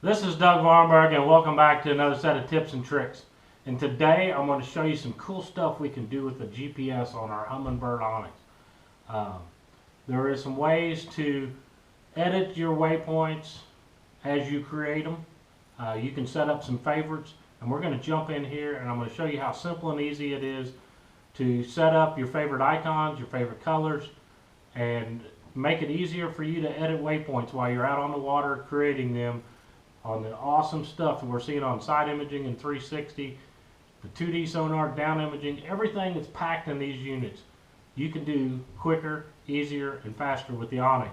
This is Doug Vahrenberg, and welcome back to another set of tips and tricks. And today I'm going to show you some cool stuff we can do with the GPS on our Humminbird ONIX. There is some ways to edit your waypoints as you create them. You can set up some favorites, and we're going to jump in here and I'm going to show you how simple and easy it is to set up your favorite icons, your favorite colors, and make it easier for you to edit waypoints while you're out on the water creating them on the awesome stuff that we're seeing on side imaging and 360, the 2D sonar, down imaging, everything that's packed in these units. You can do quicker, easier, and faster with the ONIX.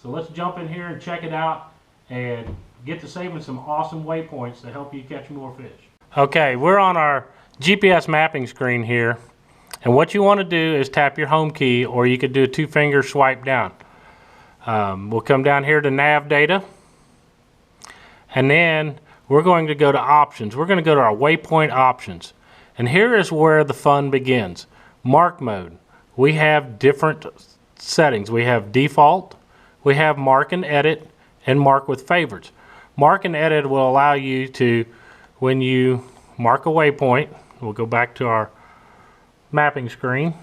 So let's jump in here and check it out and get to saving some awesome waypoints to help you catch more fish. Okay, we're on our GPS mapping screen here, and what you want to do is tap your home key, or you could do a two-finger swipe down. We'll come down here to nav data. And then we're going to go to options. We're going to go to our waypoint options. And here is where the fun begins. Mark mode. We have different settings. We have default, we have mark and edit, and mark with favorites. Mark and edit will allow you to, when you mark a waypoint, we'll go back to our mapping screen,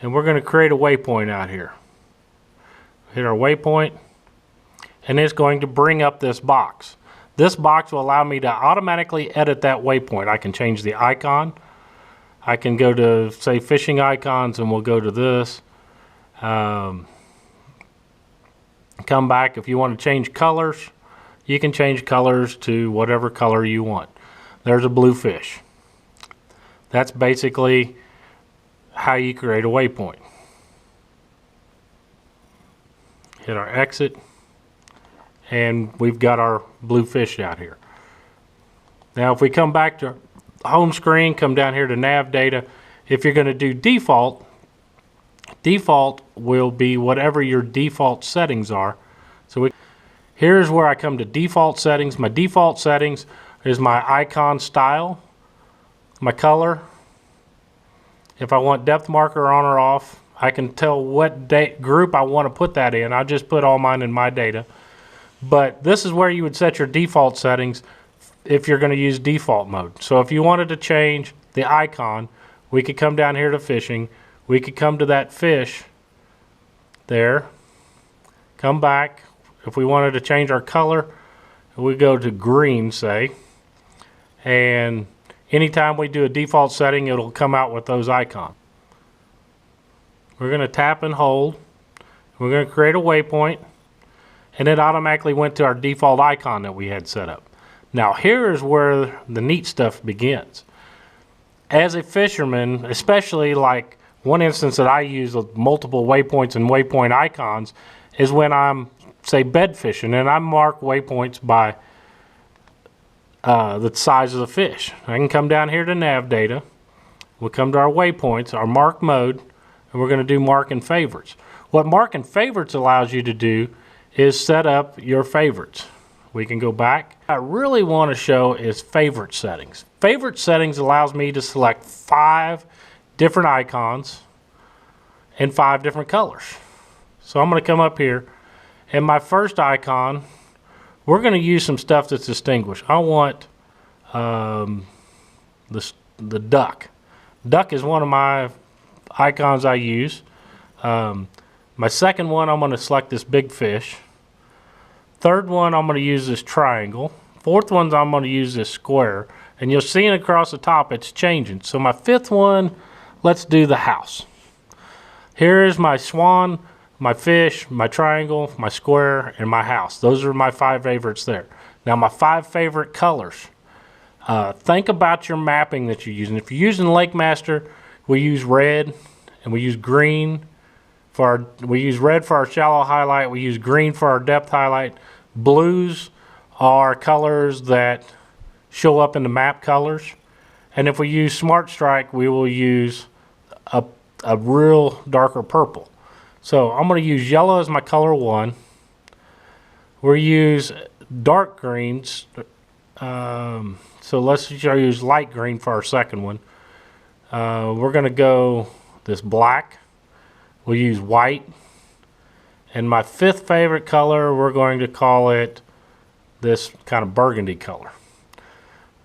and we're going to create a waypoint out here. Hit our waypoint, and it's going to bring up this box. This box will allow me to automatically edit that waypoint. I can change the icon. I can go to, say, fishing icons, and we'll go to this. Come back. If you want to change colors, you can change colors to whatever color you want. There's a blue fish. That's basically how you create a waypoint. Hit our exit, and we've got our blue fish out here. Now if we come back to home screen, come down here to nav data, if you're going to do default, default will be whatever your default settings are. So here's where I come to default settings. My default settings is my icon style, my color. If I want depth marker on or off, I can tell what group I want to put that in. I just put all mine in my data. But this is where you would set your default settings if you're going to use default mode. So if you wanted to change the icon, we could come down here to fishing. We could come to that fish there, come back. If we wanted to change our color, we go to green, say, and anytime we do a default setting, it'll come out with those icons. We're going to tap and hold. We're going to create a waypoint, and it automatically went to our default icon that we had set up. Now here is where the neat stuff begins. As a fisherman, especially like one instance that I use with multiple waypoints and waypoint icons is when I'm, say, bed fishing, and I mark waypoints by the size of the fish. I can come down here to nav data. We'll come to our waypoints, our mark mode, and we're going to do mark and favorites. What mark and favorites allows you to do is set up your favorites. We can go back. What I really want to show is favorite settings. Favorite settings allows me to select 5 different icons and 5 different colors. So I'm going to come up here, and my first icon, we're going to use some stuff that's distinguished. I want the duck. Duck is one of my icons I use. My second one, I'm going to select this big fish. Third one, I'm going to use this triangle. Fourth one, I'm going to use this square. And you'll see it across the top, it's changing. So my fifth one, let's do the house. Here is my swan, my fish, my triangle, my square, and my house. Those are my 5 favorites there. Now my 5 favorite colors. Think about your mapping that you're using. If you're using Lake Master, we use red and we use green. We use red for our shallow highlight. We use green for our depth highlight. Blues are colors that show up in the map colors. And if we use Smart Strike, we will use a real darker purple. So I'm going to use yellow as my color 1. We'll use dark greens. So let's use light green for our second one. We're going to go this black. We'll use white. And my 5th favorite color, we're going to call it this kind of burgundy color.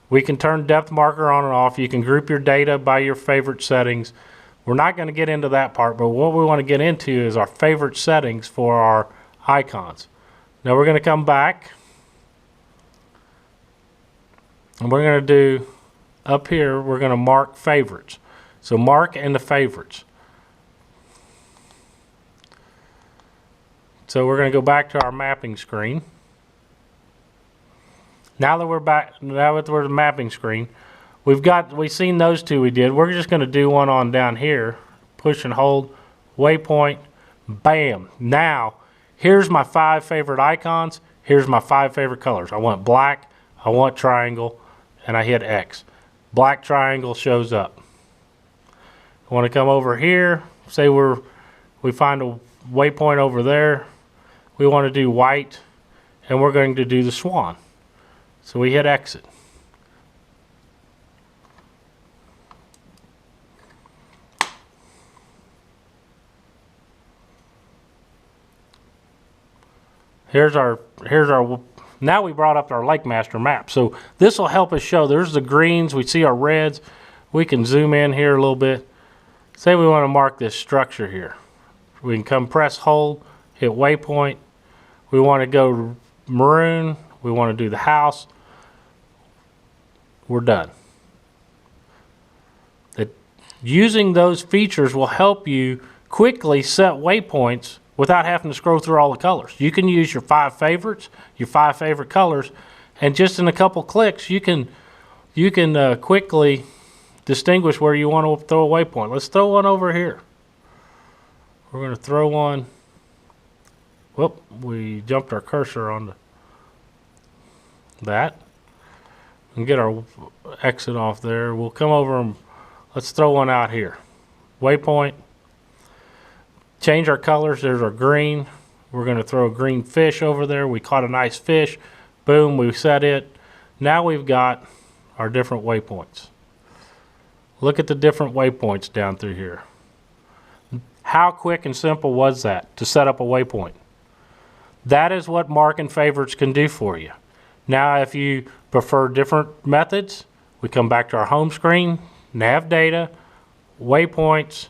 We can turn depth marker on and off. You can group your data by your favorite settings. We're not going to get into that part, but what we want to get into is our favorite settings for our icons. Now we're going to come back and we're going to do up here, we're going to mark favorites. So mark in the favorites. So we're going to go back to our mapping screen. Now that we're back, now that we're the mapping screen, we've seen those two we did. We're just going to do one on down here. Push and hold, waypoint, bam. Now, here's my 5 favorite icons. Here's my 5 favorite colors. I want black, I want triangle, and I hit X. Black triangle shows up. I want to come over here. Say we find a waypoint over there. We want to do white, and we're going to do the swan. So we hit exit. Here's our now we brought up our Lake Master map. So this will help us show, there's the greens, we see our reds. We can zoom in here a little bit. Say we want to mark this structure here. We can come press hold, hit waypoint. We want to go maroon. We want to do the house. We're done. Using those features will help you quickly set waypoints without having to scroll through all the colors. You can use your 5 favorites, your 5 favorite colors, and just in a couple clicks you can quickly distinguish where you want to throw a waypoint. Let's throw one over here. We're going to throw one. Whoop, we jumped our cursor onto that. And get our exit off there. We'll come over and let's throw one out here. Waypoint. Change our colors. There's our green. We're going to throw a green fish over there. We caught a nice fish. Boom, we set it. Now we've got our different waypoints. Look at the different waypoints down through here. How quick and simple was that to set up a waypoint? That is what marking favorites can do for you. Now if you prefer different methods, we come back to our home screen, nav data, waypoints,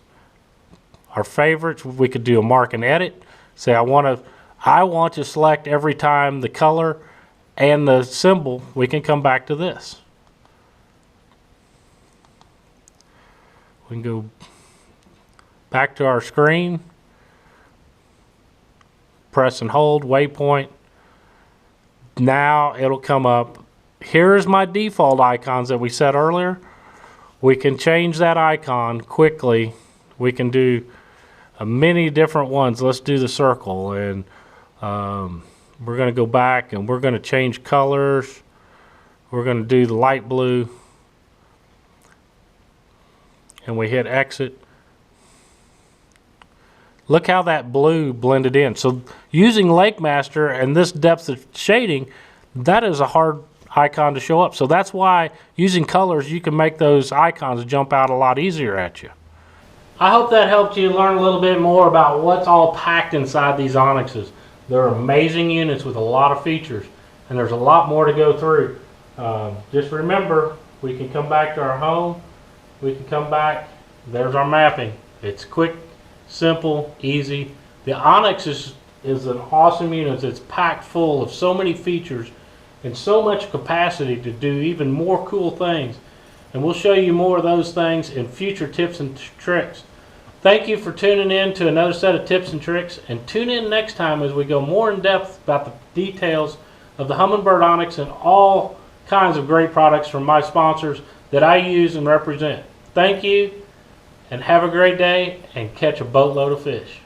our favorites. We could do a mark and edit. Say I want to select every time the color and the symbol. We can come back to this. We can go back to our screen, press and hold, waypoint. Now it'll come up. Here's my default icons that we set earlier. We can change that icon quickly. We can do many different ones. Let's do the circle, and we're going to go back and we're going to change colors. We're going to do the light blue, and we hit exit. Look how that blue blended in. So using Lake Master and this depth of shading, that is a hard icon to show up. So that's why using colors, you can make those icons jump out a lot easier at you. I hope that helped you learn a little bit more about what's all packed inside these Onyxes. They're amazing units with a lot of features, and there's a lot more to go through. Just remember, we can come back to our home. We can come back. There's our mapping. It's quick, simple, easy. The Onyx is an awesome unit. It's packed full of so many features and so much capacity to do even more cool things. And we'll show you more of those things in future tips and tricks. Thank you for tuning in to another set of tips and tricks, and tune in next time as we go more in depth about the details of the Humminbird ONIX and all kinds of great products from my sponsors that I use and represent. Thank you, and have a great day, and catch a boatload of fish.